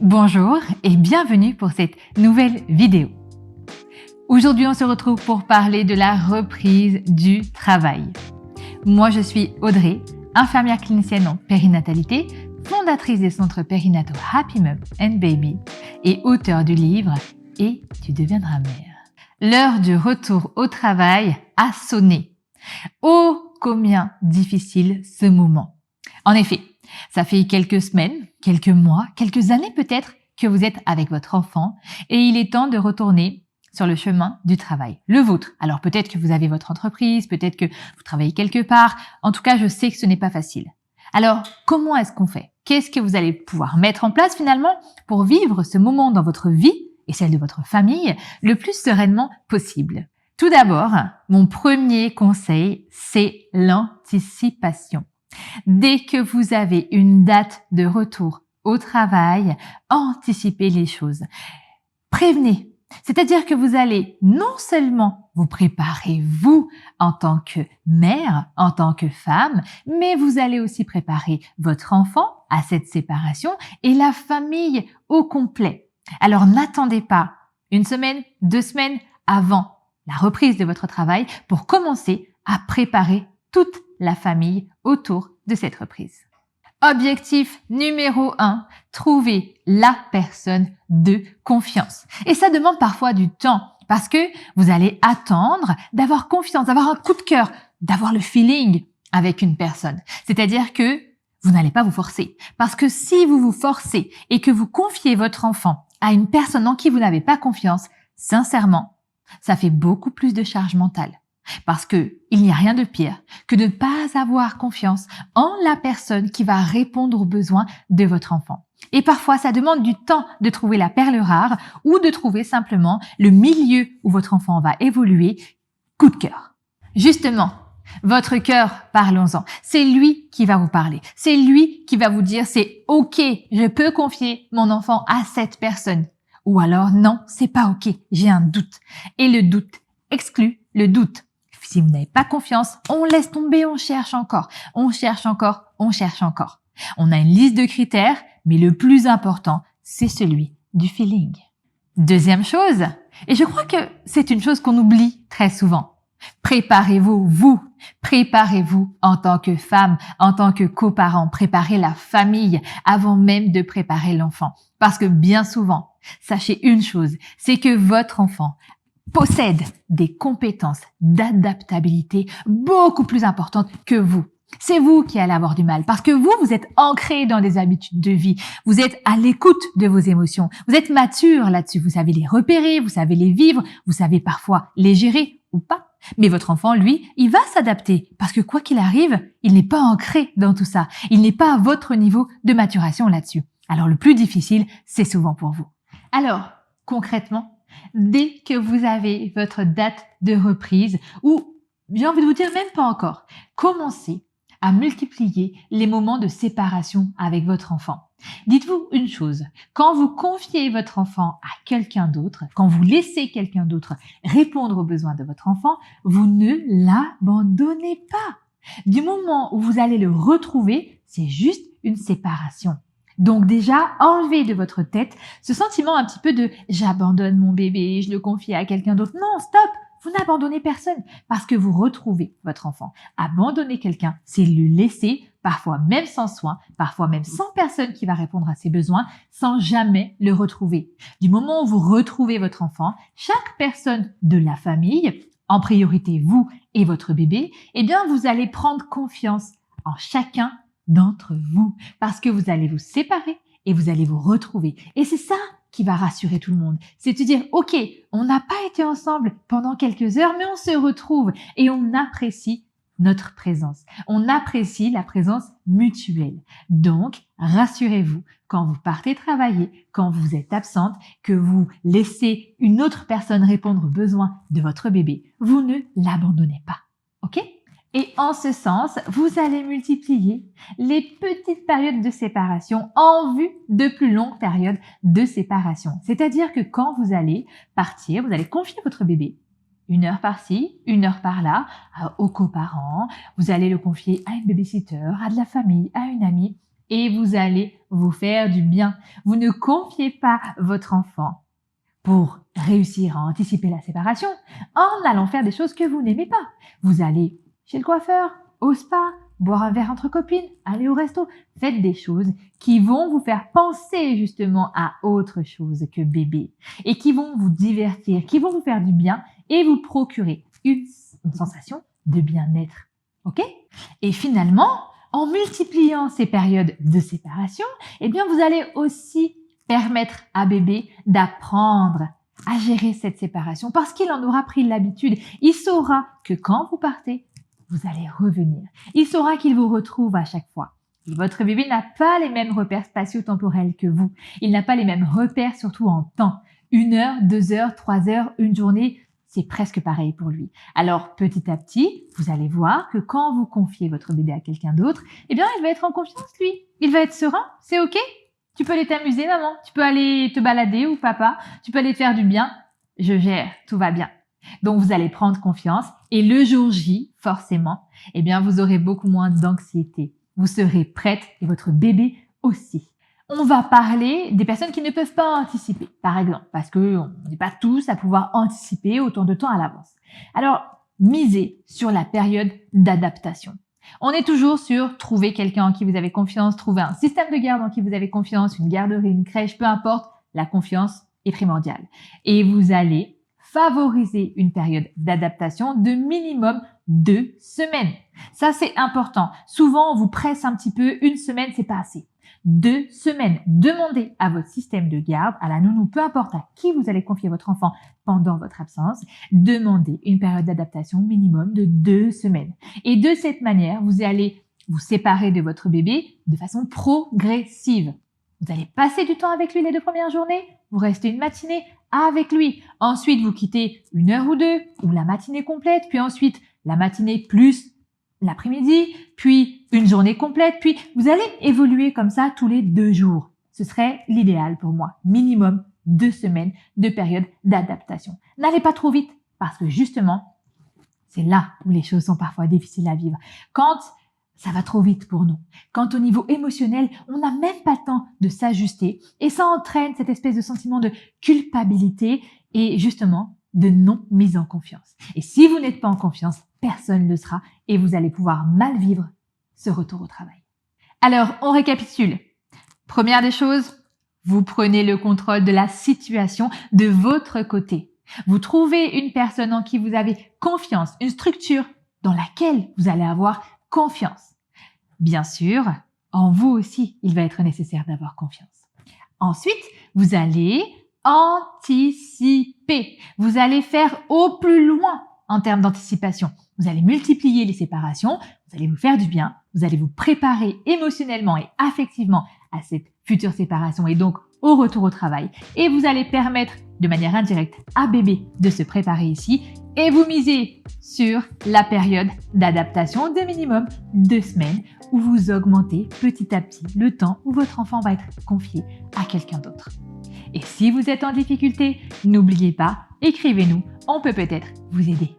Bonjour et bienvenue pour cette nouvelle vidéo. Aujourd'hui, on se retrouve pour parler de la reprise du travail. Moi, je suis Audrey, infirmière clinicienne en périnatalité, fondatrice des centres périnataux Happy Mum and Baby et auteure du livre « Et tu deviendras mère ». L'heure du retour au travail a sonné. Oh, combien difficile ce moment. En effet, ça fait quelques semaines, quelques mois, quelques années peut-être que vous êtes avec votre enfant et il est temps de retourner sur le chemin du travail, le vôtre. Alors peut-être que vous avez votre entreprise, peut-être que vous travaillez quelque part. En tout cas, je sais que ce n'est pas facile. Alors, comment est-ce qu'on fait? Qu'est-ce que vous allez pouvoir mettre en place finalement pour vivre ce moment dans votre vie et celle de votre famille le plus sereinement possible? Tout d'abord, mon premier conseil, c'est l'anticipation. Dès que vous avez une date de retour au travail, anticipez les choses. Prévenez. C'est-à-dire que vous allez non seulement vous préparer vous en tant que mère, en tant que femme, mais vous allez aussi préparer votre enfant à cette séparation et la famille au complet. Alors n'attendez pas une semaine, 2 semaines avant la reprise de votre travail pour commencer à préparer toute la famille autour de cette reprise. Objectif numéro 1, trouver la personne de confiance. Et ça demande parfois du temps parce que vous allez attendre d'avoir confiance, d'avoir un coup de cœur, d'avoir le feeling avec une personne. C'est-à-dire que vous n'allez pas vous forcer. Parce que si vous vous forcez et que vous confiez votre enfant à une personne en qui vous n'avez pas confiance, sincèrement, ça fait beaucoup plus de charge mentale. Parce que il n'y a rien de pire que de ne pas avoir confiance en la personne qui va répondre aux besoins de votre enfant. Et parfois, ça demande du temps de trouver la perle rare ou de trouver simplement le milieu où votre enfant va évoluer. Coup de cœur. Justement, votre cœur, parlons-en. C'est lui qui va vous parler. C'est lui qui va vous dire c'est OK, je peux confier mon enfant à cette personne. Ou alors non, c'est pas OK, j'ai un doute. Et le doute exclut le doute. Si vous n'avez pas confiance, on laisse tomber, on cherche encore. On cherche encore, on cherche encore. On a une liste de critères, mais le plus important, c'est celui du feeling. Deuxième chose, et je crois que c'est une chose qu'on oublie très souvent. Préparez-vous, vous. Préparez-vous en tant que femme, en tant que coparent. Préparez la famille avant même de préparer l'enfant. Parce que bien souvent, sachez une chose, c'est que votre enfant possède des compétences d'adaptabilité beaucoup plus importantes que vous. C'est vous qui allez avoir du mal parce que vous êtes ancré dans des habitudes de vie. Vous êtes à l'écoute de vos émotions. Vous êtes mature là-dessus. Vous savez les repérer, vous savez les vivre, vous savez parfois les gérer ou pas. Mais votre enfant, lui, il va s'adapter parce que quoi qu'il arrive, il n'est pas ancré dans tout ça. Il n'est pas à votre niveau de maturation là-dessus. Alors le plus difficile, c'est souvent pour vous. Alors, concrètement, dès que vous avez votre date de reprise, ou j'ai envie de vous dire même pas encore, commencez à multiplier les moments de séparation avec votre enfant. Dites-vous une chose, quand vous confiez votre enfant à quelqu'un d'autre, quand vous laissez quelqu'un d'autre répondre aux besoins de votre enfant, vous ne l'abandonnez pas. Du moment où vous allez le retrouver, c'est juste une séparation. Donc déjà, enlevez de votre tête ce sentiment un petit peu de « j'abandonne mon bébé, je le confie à quelqu'un d'autre ». Non, stop, vous n'abandonnez personne parce que vous retrouvez votre enfant. Abandonner quelqu'un, c'est le laisser, parfois même sans soin, parfois même sans personne qui va répondre à ses besoins, sans jamais le retrouver. Du moment où vous retrouvez votre enfant, chaque personne de la famille, en priorité vous et votre bébé, eh bien vous allez prendre confiance en chacun d'entre vous parce que vous allez vous séparer et vous allez vous retrouver. Et c'est ça qui va rassurer tout le monde. C'est de dire, OK, on n'a pas été ensemble pendant quelques heures, mais on se retrouve et on apprécie notre présence. On apprécie la présence mutuelle. Donc, rassurez-vous, quand vous partez travailler, quand vous êtes absente, que vous laissez une autre personne répondre aux besoins de votre bébé, vous ne l'abandonnez pas. OK ? Et en ce sens, vous allez multiplier les petites périodes de séparation en vue de plus longues périodes de séparation. C'est-à-dire que quand vous allez partir, vous allez confier votre bébé 1 heure par-ci, 1 heure par-là, aux coparents. Vous allez le confier à une babysitter, à de la famille, à une amie. et vous allez vous faire du bien. Vous ne confiez pas votre enfant pour réussir à anticiper la séparation en allant faire des choses que vous n'aimez pas. Vous allez chez le coiffeur, au spa, boire un verre entre copines, aller au resto. Faites des choses qui vont vous faire penser justement à autre chose que bébé et qui vont vous divertir, qui vont vous faire du bien et vous procurer une sensation de bien-être. Ok? Et finalement, en multipliant ces périodes de séparation, eh bien, vous allez aussi permettre à bébé d'apprendre à gérer cette séparation parce qu'il en aura pris l'habitude. Il saura que quand vous partez, vous allez revenir. Il saura qu'il vous retrouve à chaque fois. Et votre bébé n'a pas les mêmes repères spatio-temporels que vous. Il n'a pas les mêmes repères, surtout en temps. 1 heure, 2 heures, 3 heures, une journée, c'est presque pareil pour lui. Alors, petit à petit, vous allez voir que quand vous confiez votre bébé à quelqu'un d'autre, eh bien, il va être en confiance, lui. Il va être serein. C'est OK. Tu peux aller t'amuser, maman. Tu peux aller te balader ou papa. Tu peux aller te faire du bien. Je gère. Tout va bien. Donc, vous allez prendre confiance et le jour J, forcément, eh bien, vous aurez beaucoup moins d'anxiété. Vous serez prête et votre bébé aussi. On va parler des personnes qui ne peuvent pas anticiper, par exemple, parce qu'on n'est pas tous à pouvoir anticiper autant de temps à l'avance. Alors, misez sur la période d'adaptation. On est toujours sur trouver quelqu'un en qui vous avez confiance, trouver un système de garde en qui vous avez confiance, une garderie, une crèche, peu importe, la confiance est primordiale. Et vous allez favoriser une période d'adaptation de minimum 2 semaines. Ça, c'est important. Souvent, on vous presse un petit peu. 1 semaine, c'est pas assez. 2 semaines. Demandez à votre système de garde, à la nounou, peu importe à qui vous allez confier votre enfant pendant votre absence, demandez une période d'adaptation minimum de 2 semaines. Et de cette manière, vous allez vous séparer de votre bébé de façon progressive. Vous allez passer du temps avec lui les 2 premières journées, vous restez une matinée avec lui. Ensuite, vous quittez 1 heure ou 2, ou la matinée complète, puis ensuite la matinée plus l'après-midi, puis une journée complète, puis vous allez évoluer comme ça tous les 2 jours. Ce serait l'idéal pour moi. Minimum 2 semaines de période d'adaptation. N'allez pas trop vite, parce que justement, c'est là où les choses sont parfois difficiles à vivre. Quand ça va trop vite pour nous. Quand au niveau émotionnel, on n'a même pas le temps de s'ajuster et ça entraîne cette espèce de sentiment de culpabilité et justement de non mise en confiance. Et si vous n'êtes pas en confiance, personne ne le sera et vous allez pouvoir mal vivre ce retour au travail. Alors, on récapitule. Première des choses, vous prenez le contrôle de la situation de votre côté. Vous trouvez une personne en qui vous avez confiance, une structure dans laquelle vous allez avoir confiance. Bien sûr, en vous aussi, il va être nécessaire d'avoir confiance. Ensuite, vous allez anticiper. Vous allez faire au plus loin en termes d'anticipation. Vous allez multiplier les séparations, vous allez vous faire du bien, vous allez vous préparer émotionnellement et affectivement à cette future séparation et donc au retour au travail. Et vous allez permettre de manière indirecte à bébé de se préparer ici et vous misez sur la période d'adaptation de minimum 2 semaines où vous augmentez petit à petit le temps où votre enfant va être confié à quelqu'un d'autre. Et si vous êtes en difficulté, n'oubliez pas, écrivez-nous, on peut peut-être vous aider.